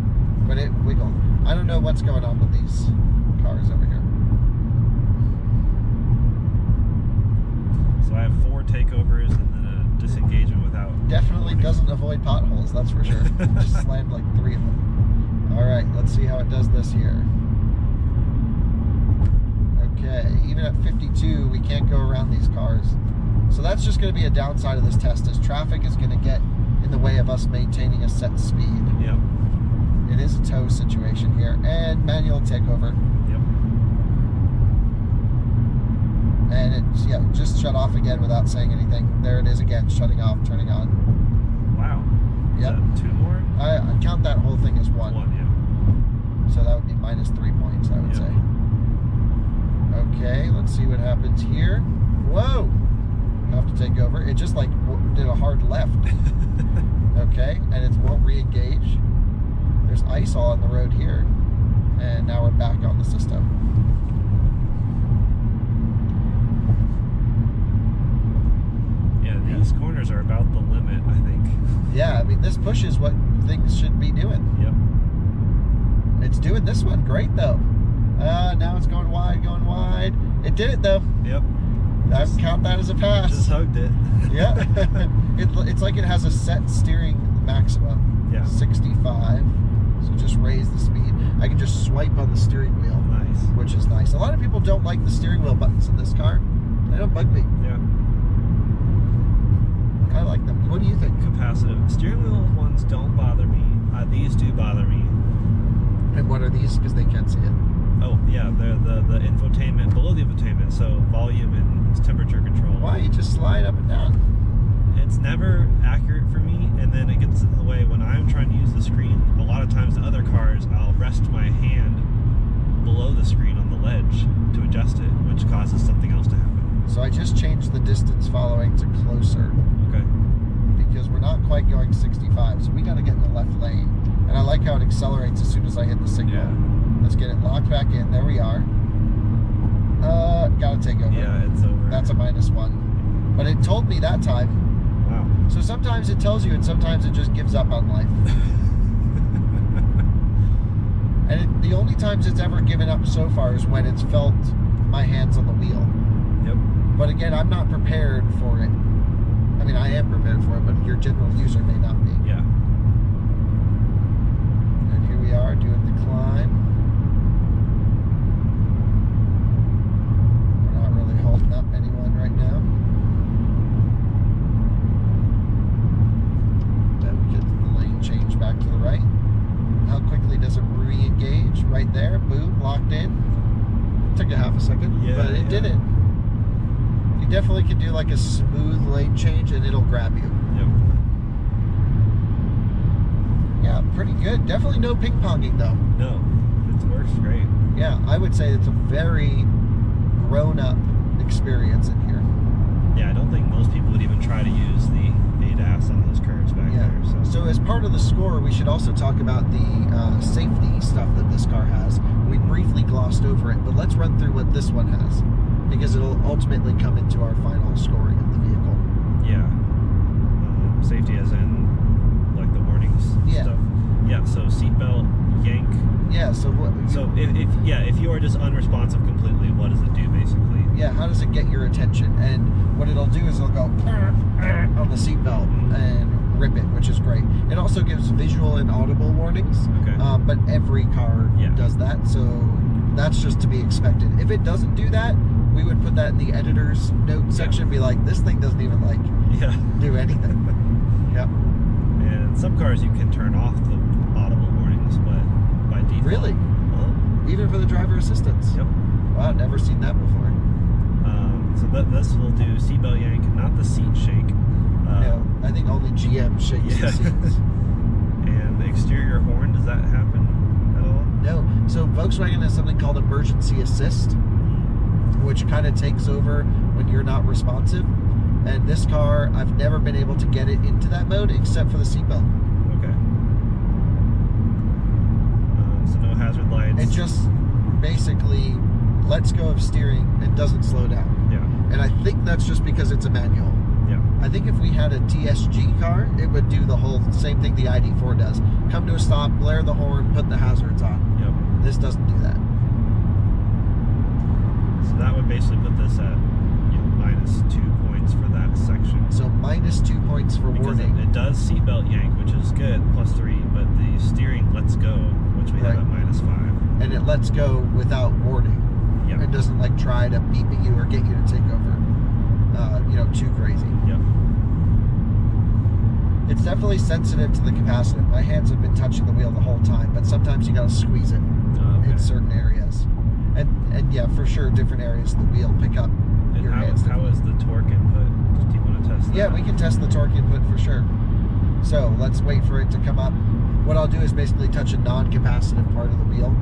Speaker 1: But it wiggled. I don't know what's going on with these cars over here.
Speaker 2: So I have 4 takeovers and then a disengagement without.
Speaker 1: Definitely doesn't avoid potholes, that's for sure. Just slammed like 3 of them. Alright, let's see how it does this here. Okay, even at 52, we can't go around these cars. So that's just going to be a downside of this test, is traffic is going to get in the way of us maintaining a set speed.
Speaker 2: Yep.
Speaker 1: It is a tow situation here. And manual takeover.
Speaker 2: Yep.
Speaker 1: And it's, yeah, just shut off again without saying anything. There it is again, shutting off, turning on.
Speaker 2: Wow.
Speaker 1: Yep.
Speaker 2: Is that 2 more?
Speaker 1: I count that whole thing as one.
Speaker 2: 1, yeah.
Speaker 1: So that would be minus 3 points, I would
Speaker 2: Yep.
Speaker 1: say. Okay, let's see what happens here. Whoa! Have to take over. It just like did a hard left. Okay, and it won't re-engage. There's ice all on the road here. And now we're back on the system.
Speaker 2: Yeah, these corners are about the limit, I think.
Speaker 1: Yeah, I mean, this pushes what things should be doing.
Speaker 2: Yep.
Speaker 1: It's doing this one great, though. Now it's going wide, going wide. It did it, though.
Speaker 2: Yep.
Speaker 1: I count that as a pass.
Speaker 2: Just hugged it.
Speaker 1: Yeah. It's like it has a set steering maximum.
Speaker 2: Yeah.
Speaker 1: 65. So just raise the speed. I can just swipe on the steering wheel.
Speaker 2: Nice.
Speaker 1: Which is nice. A lot of people don't like the steering wheel buttons in this car. They don't bug me.
Speaker 2: Yeah.
Speaker 1: I like them. What do you think?
Speaker 2: Capacitive. Steering wheel ones don't bother me. These do bother me.
Speaker 1: And what are these? Because they can't see it.
Speaker 2: Oh, yeah, they're the infotainment, below the infotainment, so volume and temperature control.
Speaker 1: Why you just slide up and down?
Speaker 2: It's never accurate for me, and then it gets in the way when I'm trying to use the screen. A lot of times in other cars, I'll rest my hand below the screen on the ledge to adjust it, which causes something else to happen.
Speaker 1: So I just changed the distance following to closer.
Speaker 2: Okay.
Speaker 1: Because we're not quite going 65, so we got to get in the left lane. And I like how it accelerates as soon as I hit the signal.
Speaker 2: Yeah.
Speaker 1: Let's get it locked back in. There we are. Gotta take over.
Speaker 2: Yeah, it's over.
Speaker 1: That's a -1. But it told me that time.
Speaker 2: Wow.
Speaker 1: So sometimes it tells you, and sometimes it just gives up on life. And the only times it's ever given up so far is when it's felt my hands on the wheel.
Speaker 2: Yep.
Speaker 1: But again, I'm not prepared for it. I mean, I am prepared for it, but your general user may not be.
Speaker 2: Yeah.
Speaker 1: And here we are doing the climb. We're not really holding up anyone right now. Then we get the lane change back to the right. How quickly does it re-engage? Right there, boom, locked in. Took a half a second,
Speaker 2: Yeah,
Speaker 1: but it did it. You definitely can do like a smooth lane change and it'll grab you.
Speaker 2: Yep.
Speaker 1: Yeah, pretty good. Definitely no ping-ponging though.
Speaker 2: No, it works great.
Speaker 1: Yeah, I would say it's a very grown-up experience in here.
Speaker 2: Yeah, I don't think most people would even try to use the ADAS on those curves back
Speaker 1: Yeah.
Speaker 2: there. So.
Speaker 1: So as part of the score, we should also talk about the safety stuff that this car has. We we briefly glossed over it, but let's run through what this one has, because it'll ultimately come into our final scoring of the vehicle.
Speaker 2: Yeah. Safety as in, like, the warnings stuff? Yeah, so seatbelt, yank.
Speaker 1: Yeah, so what...
Speaker 2: So, if you are just unresponsive completely, what does it do, basically?
Speaker 1: Yeah, how does it get your attention? And what it'll do is it'll go on the seatbelt and rip it, which is great. It also gives visual and audible warnings,
Speaker 2: Okay.
Speaker 1: But every car does that, so that's just to be expected. If it doesn't do that, we would put that in the editor's note section and be like, this thing doesn't even, like, do anything. Yep.
Speaker 2: And some cars you can turn off the audible warnings, but by default.
Speaker 1: Really?
Speaker 2: Uh-huh.
Speaker 1: Even for the driver assistance?
Speaker 2: Yep.
Speaker 1: Wow, I've never seen that before.
Speaker 2: So this will do seatbelt yank, not the seat shake.
Speaker 1: No, I think only GM shakes the seats.
Speaker 2: And the exterior horn, does that happen at all?
Speaker 1: No. So Volkswagen has something called emergency assist, which kind of takes over when you're not responsive. And this car, I've never been able to get it into that mode except for the seatbelt.
Speaker 2: Okay. So no hazard lights.
Speaker 1: It just basically lets go of steering and doesn't slow down.
Speaker 2: Yeah.
Speaker 1: And I think that's just because it's a manual.
Speaker 2: Yeah.
Speaker 1: I think if we had a TSG car, it would do the whole same thing the ID4 does. Come to a stop, blare the horn, put the hazards on.
Speaker 2: Yep.
Speaker 1: This doesn't do that.
Speaker 2: So that would basically put this at -2 points for that section.
Speaker 1: So -2 points for
Speaker 2: because
Speaker 1: warning.
Speaker 2: it does seatbelt yank, which is good, +3, but the steering lets go, which we have at -5.
Speaker 1: And it lets go without warning.
Speaker 2: Yep.
Speaker 1: It doesn't like try to beep at you or get you to take over, too crazy.
Speaker 2: Yep.
Speaker 1: It's definitely sensitive to the capacitive. My hands have been touching the wheel the whole time, but sometimes you gotta squeeze it in certain areas. And yeah, for sure, different areas of the wheel pick up
Speaker 2: And
Speaker 1: your hands.
Speaker 2: how is the torque input? Do you want to test that?
Speaker 1: Yeah, we can test the torque input for sure. So let's wait for it to come up. What I'll do is basically touch a non-capacitive part of the wheel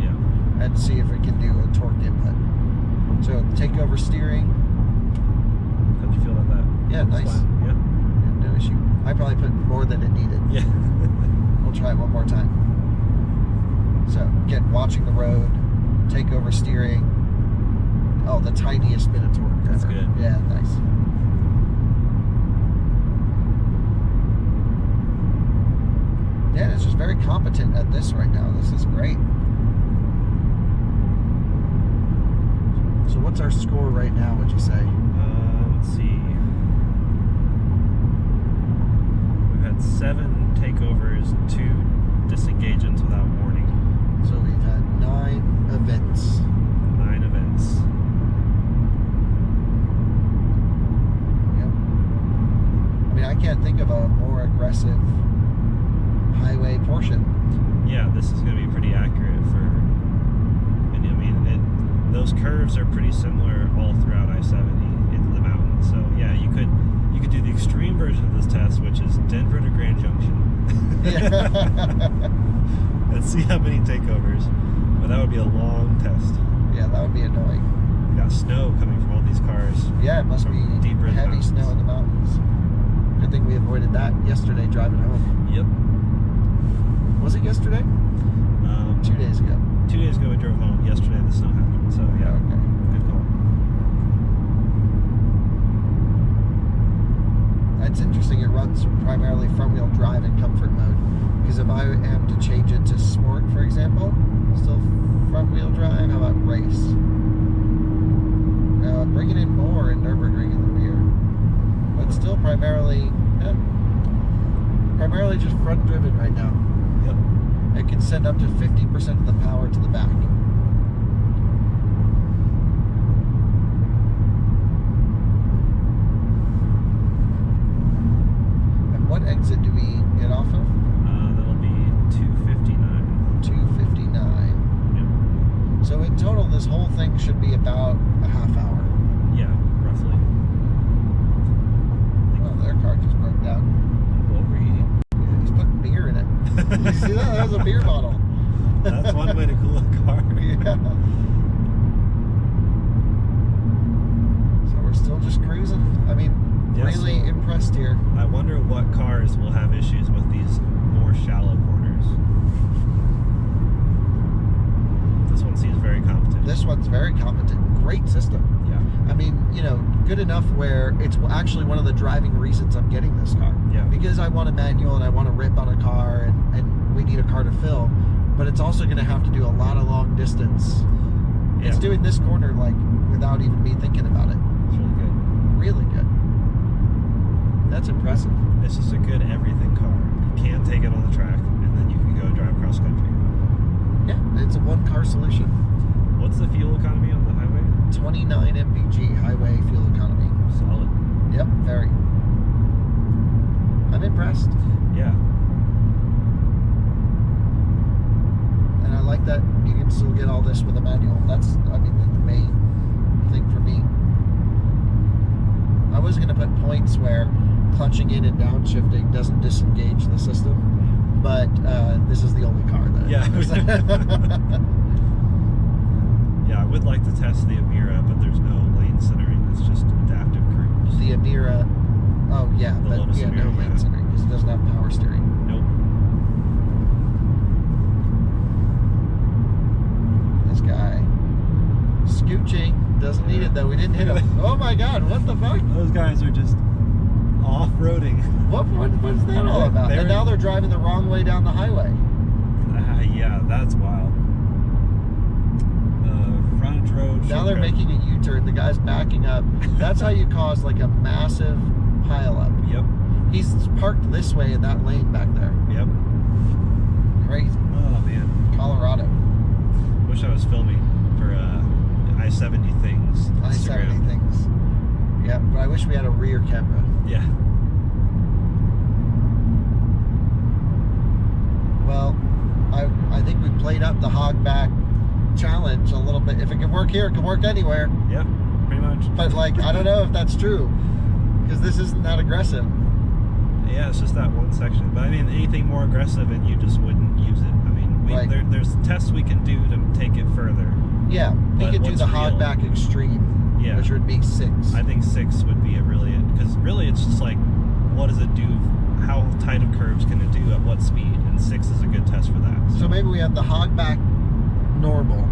Speaker 1: and see if it can do a torque input. So take over steering.
Speaker 2: How'd you feel about that?
Speaker 1: Yeah,
Speaker 2: That's
Speaker 1: nice.
Speaker 2: fine. Yeah.
Speaker 1: No issue. I probably put more than it needed.
Speaker 2: Yeah.
Speaker 1: We'll try it one more time. So again, watching the road, take over steering. Oh, the tiniest bit of torque.
Speaker 2: That's good.
Speaker 1: Yeah, nice. Yeah, it's just very competent at this right now. This is great. So what's our score right now, would you say?
Speaker 2: Let's see. We've had 7 takeovers, 2 disengagements without warning.
Speaker 1: So we've had 9 events.
Speaker 2: 9 events.
Speaker 1: Yep. I mean, I can't think of a more aggressive highway portion.
Speaker 2: Yeah, this is going to be pretty accurate for. And I mean, those curves are pretty similar all throughout I-70 into the mountains. So yeah, you could do the extreme version of this test, which is Denver to Grand Junction. Let's see how many takeovers. But that would be a long test.
Speaker 1: Yeah, that would be annoying.
Speaker 2: We got snow coming from all these cars.
Speaker 1: Yeah, it must be
Speaker 2: deeper in the
Speaker 1: heavy
Speaker 2: mountains.
Speaker 1: snow in the mountains. Good thing we avoided that yesterday driving home.
Speaker 2: Yep.
Speaker 1: Was it yesterday? 2 days ago.
Speaker 2: 2 days ago we drove home. Yesterday the snow happened. So yeah,
Speaker 1: Okay.
Speaker 2: good call.
Speaker 1: It's interesting. It runs primarily front-wheel drive in comfort mode. Because if I am to change it to sport, for example, still front-wheel drive. How about race? Bring it in more in Nürburgring in the rear, but still primarily just front-driven right now.
Speaker 2: Yep.
Speaker 1: It can send up to 50% of the power to the back. And what exit do we get off of?
Speaker 2: That'll be 259.
Speaker 1: 259.
Speaker 2: Yep.
Speaker 1: So in total, this whole thing should be about a half hour.
Speaker 2: Yeah, roughly.
Speaker 1: Oh, their car just broke down.
Speaker 2: Overheating.
Speaker 1: He's putting beer in it. You see that? That was a beer bottle.
Speaker 2: That's one way to cool a car.
Speaker 1: Yeah. So we're still just cruising. I mean, really impressed here.
Speaker 2: I wonder what cars will have issues with these more shallow corners. This one seems very
Speaker 1: This one's very competent. Great system.
Speaker 2: Yeah.
Speaker 1: I mean, good enough where it's actually one of the driving reasons I'm getting this car.
Speaker 2: Yeah.
Speaker 1: Because I want a manual and I want to rip on a car and we need a car to film, but it's also going to have to do a lot of long distance.
Speaker 2: Yeah.
Speaker 1: It's doing this corner like without even me thinking about it.
Speaker 2: It's really good.
Speaker 1: Really good. That's impressive.
Speaker 2: It's just a good everything car. You can take it on the track, and then you can go drive cross country.
Speaker 1: Yeah, it's a one-car solution.
Speaker 2: What's the fuel economy on the highway?
Speaker 1: 29 mpg highway fuel economy.
Speaker 2: Solid.
Speaker 1: Yep, very. I'm impressed.
Speaker 2: Yeah.
Speaker 1: And I like that you can still get all this with a manual. That's, I mean, the main thing for me. I was going to put points where clutching in and downshifting doesn't disengage the system, but this is the only car that
Speaker 2: Yeah. Yeah, I would like to test the Amira, but there's no lane centering. It's just adaptive cruise.
Speaker 1: The Amira, oh yeah,
Speaker 2: The
Speaker 1: but
Speaker 2: Lotus
Speaker 1: yeah, no
Speaker 2: Amira,
Speaker 1: lane
Speaker 2: yeah.
Speaker 1: centering because it doesn't have power steering.
Speaker 2: Nope.
Speaker 1: This guy scooching, doesn't need it though. We didn't hit him. Oh my God, what the fuck?
Speaker 2: Those guys are just off-roading.
Speaker 1: What's that all about? And now they're driving the wrong way down the highway.
Speaker 2: Yeah, that's wild. Frontage road.
Speaker 1: Now they're making a U-turn. The guy's backing up. That's how you cause like a massive pileup.
Speaker 2: Yep.
Speaker 1: He's parked this way in that lane back there.
Speaker 2: Yep.
Speaker 1: Crazy.
Speaker 2: Oh man.
Speaker 1: Colorado.
Speaker 2: Wish I was filming for I-70 things.
Speaker 1: I-70
Speaker 2: Instagram.
Speaker 1: things. Yeah, but I wish we had a rear camera.
Speaker 2: Yeah.
Speaker 1: Well, I think we played up the hogback challenge a little bit. If it can work here, it can work anywhere.
Speaker 2: Yeah. Pretty much.
Speaker 1: But like, I don't know if that's true because this isn't that aggressive.
Speaker 2: Yeah, it's just that one section. But I mean, anything more aggressive and you just wouldn't use it. I mean,
Speaker 1: Right.
Speaker 2: there's tests we can do to take it further.
Speaker 1: Yeah, we
Speaker 2: But
Speaker 1: could do
Speaker 2: what's
Speaker 1: the
Speaker 2: real?
Speaker 1: hogback extreme,
Speaker 2: Yeah.
Speaker 1: which would be 6.
Speaker 2: I think 6 would be because really it's just like, what does it do? How tight of curves can it do at what speed? And 6 is a good test for that.
Speaker 1: So maybe we have the hogback normal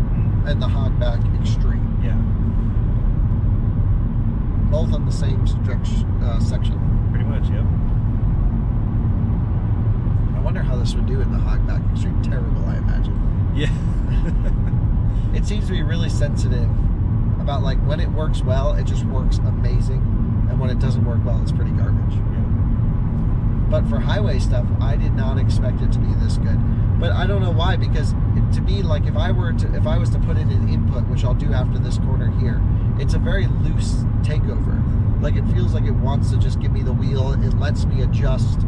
Speaker 1: and the hogback extreme,
Speaker 2: Yeah,
Speaker 1: both on the same section.
Speaker 2: pretty much. Yep.
Speaker 1: I wonder how this would do in the hogback extreme. Terrible, I imagine.
Speaker 2: Yeah.
Speaker 1: It seems to be really sensitive about like when it works well, it just works amazing, and when it doesn't work well, it's pretty garbage.
Speaker 2: Yeah.
Speaker 1: But for highway stuff, I did not expect it to be this good. But I don't know why, because to me, like if I was to put in an input, which I'll do after this corner here, it's a very loose takeover. Like it feels like it wants to just give me the wheel. It lets me adjust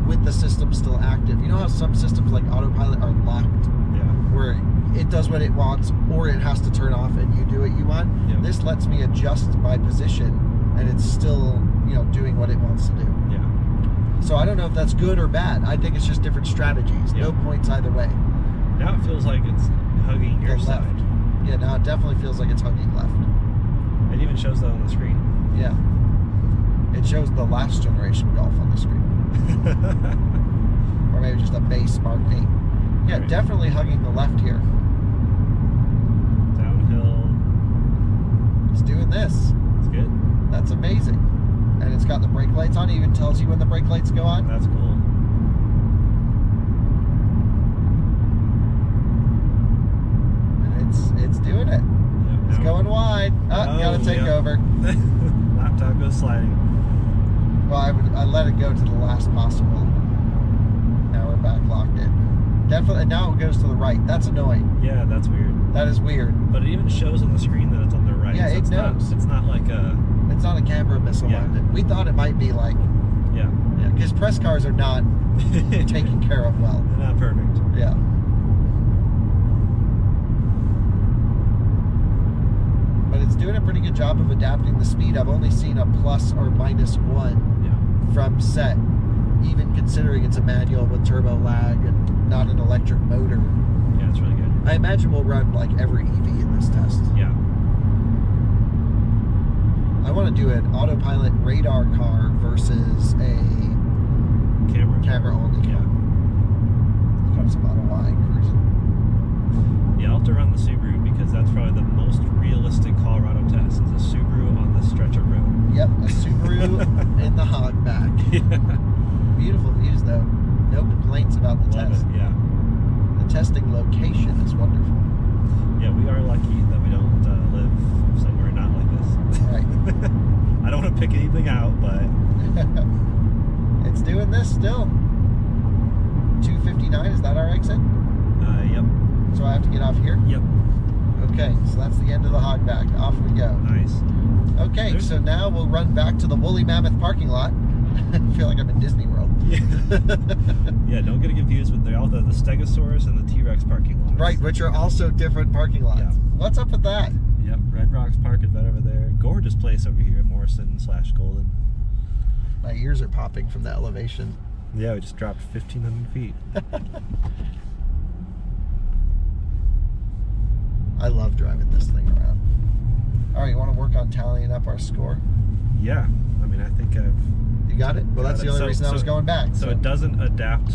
Speaker 1: with the system still active. You know how some systems like autopilot are locked,
Speaker 2: Yeah.
Speaker 1: where it does what it wants or it has to turn off and you do what you want?
Speaker 2: Yep.
Speaker 1: This lets me adjust my position and it's still, doing what it wants to do.
Speaker 2: Yeah.
Speaker 1: So I don't know if that's good or bad. I think it's just different strategies.
Speaker 2: Yep.
Speaker 1: No points either way.
Speaker 2: Now it feels like it's hugging your
Speaker 1: The
Speaker 2: side.
Speaker 1: left. Yeah, now it definitely feels like it's hugging left.
Speaker 2: It even shows that on the screen.
Speaker 1: Yeah. It shows the last generation Golf on the screen. Or maybe just a base Mark 8. Yeah,
Speaker 2: Right.
Speaker 1: definitely hugging the left here.
Speaker 2: Downhill.
Speaker 1: It's doing this.
Speaker 2: It's good.
Speaker 1: That's amazing. And it's got the brake lights on. It even tells you when the brake lights go on.
Speaker 2: That's cool.
Speaker 1: And it's doing it.
Speaker 2: Yep,
Speaker 1: It's
Speaker 2: now-
Speaker 1: going wide. Gotta take
Speaker 2: yep.
Speaker 1: over.
Speaker 2: Laptop goes sliding.
Speaker 1: Well, I let it go to the last possible. Now we're back locked in. Definitely. Now it goes to the right. That's annoying.
Speaker 2: Yeah, that's weird.
Speaker 1: That is weird.
Speaker 2: But it even shows on the screen that it's on the right.
Speaker 1: Yeah,
Speaker 2: so
Speaker 1: it
Speaker 2: it's
Speaker 1: knows.
Speaker 2: It's not like a.
Speaker 1: It's not a camera misalignment.
Speaker 2: Yeah.
Speaker 1: We thought it might be like,
Speaker 2: Yeah.
Speaker 1: because press cars are not taken care of well.
Speaker 2: Not perfect.
Speaker 1: Yeah. But it's doing a pretty good job of adapting the speed. I've only seen a plus or minus 1
Speaker 2: Yeah.
Speaker 1: from set, even considering it's a manual with turbo lag and not an electric motor.
Speaker 2: Yeah, it's really good.
Speaker 1: I imagine we'll run like every EV in this test.
Speaker 2: Yeah.
Speaker 1: I want to do an autopilot radar car versus a camera only car.
Speaker 2: Yeah.
Speaker 1: Comes some Model Y cruising.
Speaker 2: Yeah, I'll have to run the Subaru because because that's probably the most realistic Colorado test, is a Subaru on this stretch of road.
Speaker 1: Yep, a Subaru in the Hogback.
Speaker 2: Yeah.
Speaker 1: Beautiful views though. No complaints about the
Speaker 2: Love
Speaker 1: test.
Speaker 2: it, yeah.
Speaker 1: The testing location is wonderful.
Speaker 2: Yeah, we are lucky that we don't live somewhere not like this.
Speaker 1: Right.
Speaker 2: I don't want to pick anything out, but
Speaker 1: It's doing this still. 259, is that our exit?
Speaker 2: yep.
Speaker 1: So I have to get off here?
Speaker 2: Yep.
Speaker 1: Okay, so that's the end of the Hogback. Off we go.
Speaker 2: Nice.
Speaker 1: Okay, so now we'll run back to the Woolly Mammoth parking lot. I feel like I'm in Disney World.
Speaker 2: Yeah. Yeah, don't get it confused with the Stegosaurus and the T-Rex parking lots.
Speaker 1: Right, which are also different parking lots.
Speaker 2: Yeah.
Speaker 1: What's up with that?
Speaker 2: Yep, Red Rocks Park is right over there. Gorgeous place over here, Morrison/Golden.
Speaker 1: My ears are popping from the elevation.
Speaker 2: Yeah, we just dropped 1,500 feet.
Speaker 1: I love driving this thing around. All right, you want to work on tallying up our score?
Speaker 2: Yeah, I mean, I think I've...
Speaker 1: You got it? Well, that's the only reason I was going back.
Speaker 2: So it doesn't adapt.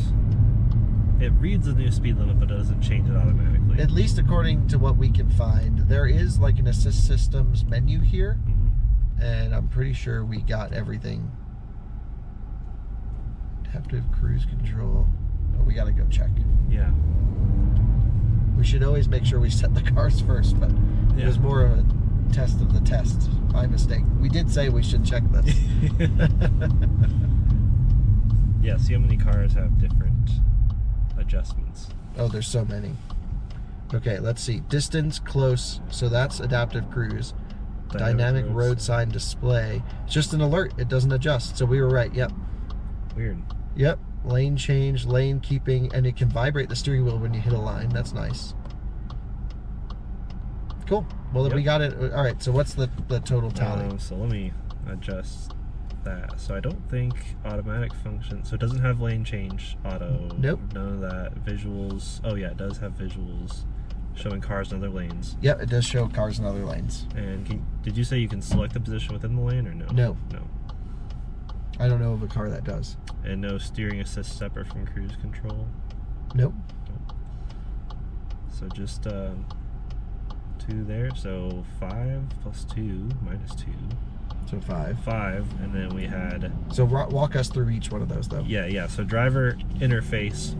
Speaker 2: It reads the new speed limit, but it doesn't change it automatically.
Speaker 1: At least according to what we can find, there is like an assist systems menu here, and I'm pretty sure we got everything. Adaptive cruise control. Oh, we got to go check.
Speaker 2: Yeah.
Speaker 1: We should always make sure we set the cars first, but it was more of a test of the test. My mistake. We did say we should check this.
Speaker 2: Yeah, see how many cars have different adjustments.
Speaker 1: Oh, there's so many. Okay, let's see. Distance, close, so that's adaptive cruise. Dynamic road sign display. It's just an alert. It doesn't adjust. So we were right. Yep.
Speaker 2: Weird.
Speaker 1: Yep. Lane change, lane keeping, and it can vibrate the steering wheel when you hit a line. That's nice. Cool. Well, we got it. All right, so what's the total tally?
Speaker 2: So let me adjust that. So I don't think automatic function. So it doesn't have lane change auto.
Speaker 1: Nope.
Speaker 2: None of that. Visuals. Oh yeah, it does have visuals showing cars in other lanes.
Speaker 1: Yep, it does show cars in other lanes.
Speaker 2: And did you say you can select the position within the lane or no?
Speaker 1: No.
Speaker 2: No.
Speaker 1: I don't know of a car that does.
Speaker 2: And no steering assist separate from cruise control?
Speaker 1: Nope.
Speaker 2: So just 2 there. So 5 plus 2 minus 2.
Speaker 1: So 5.
Speaker 2: 5, and then we had...
Speaker 1: So walk us through each one of those, though.
Speaker 2: Yeah. So driver interface,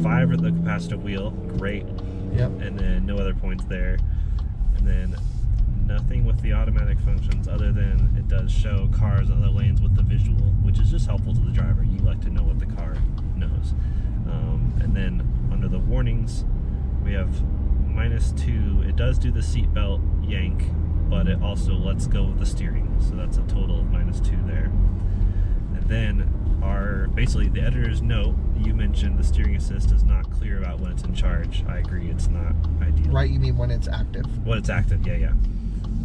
Speaker 2: 5 at the capacitive wheel, great.
Speaker 1: Yep.
Speaker 2: And then no other points there. And then nothing with the automatic functions other than it does show cars in other lanes with the visual, which is just helpful to the driver. You like to know what the car knows. And then under the warnings, we have -2. It does do the seatbelt yank, but it also lets go of the steering. So that's a total of -2 there. And then basically the editor's note, you mentioned the steering assist is not clear about when it's in charge. I agree, it's not ideal.
Speaker 1: Right, you mean when it's active.
Speaker 2: When it's active, yeah.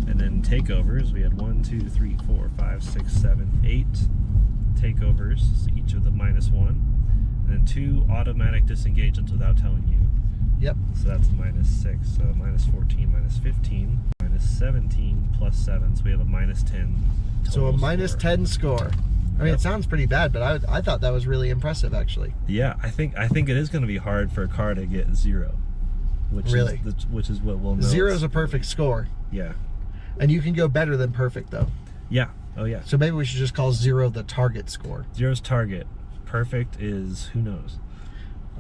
Speaker 2: And then takeovers, we had 1, 2, 3, 4, 5, 6, 7, 8 takeovers, so each of the -1. And then 2 automatic disengagements without telling you.
Speaker 1: Yep.
Speaker 2: So that's -6, so -14, -15, -17 plus 7, so we have a -10 total
Speaker 1: So a
Speaker 2: score.
Speaker 1: -10 score. I mean, it sounds pretty bad, but I thought that was really impressive, actually.
Speaker 2: Yeah, I think it is going to be hard for a car to get 0. Which is what we'll know.
Speaker 1: 0 is a perfect score.
Speaker 2: Yeah.
Speaker 1: And you can go better than perfect, though.
Speaker 2: Yeah. Oh, yeah.
Speaker 1: So maybe we should just call 0 the target score.
Speaker 2: 0's target. Perfect is who knows.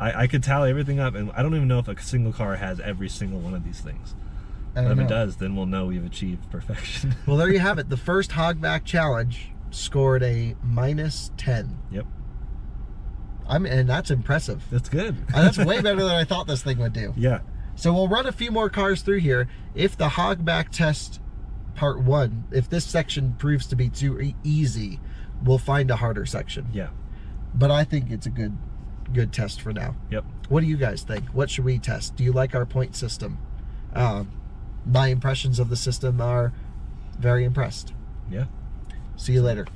Speaker 2: I could tally everything up, and I don't even know if a single car has every single one of these things. But if it does, then we'll know we've achieved perfection.
Speaker 1: Well, there you have it. The first Hogback challenge scored a -10.
Speaker 2: Yep.
Speaker 1: And that's impressive.
Speaker 2: That's good.
Speaker 1: That's way better than I thought this thing would do.
Speaker 2: Yeah.
Speaker 1: So we'll run a few more cars through here. If the Hogback test part 1, if this section proves to be too easy, we'll find a harder section.
Speaker 2: Yeah.
Speaker 1: But I think it's a good test for now.
Speaker 2: Yep.
Speaker 1: What do you guys think? What should we test? Do you like our point system? My impressions of the system are very impressed.
Speaker 2: Yeah.
Speaker 1: See you later.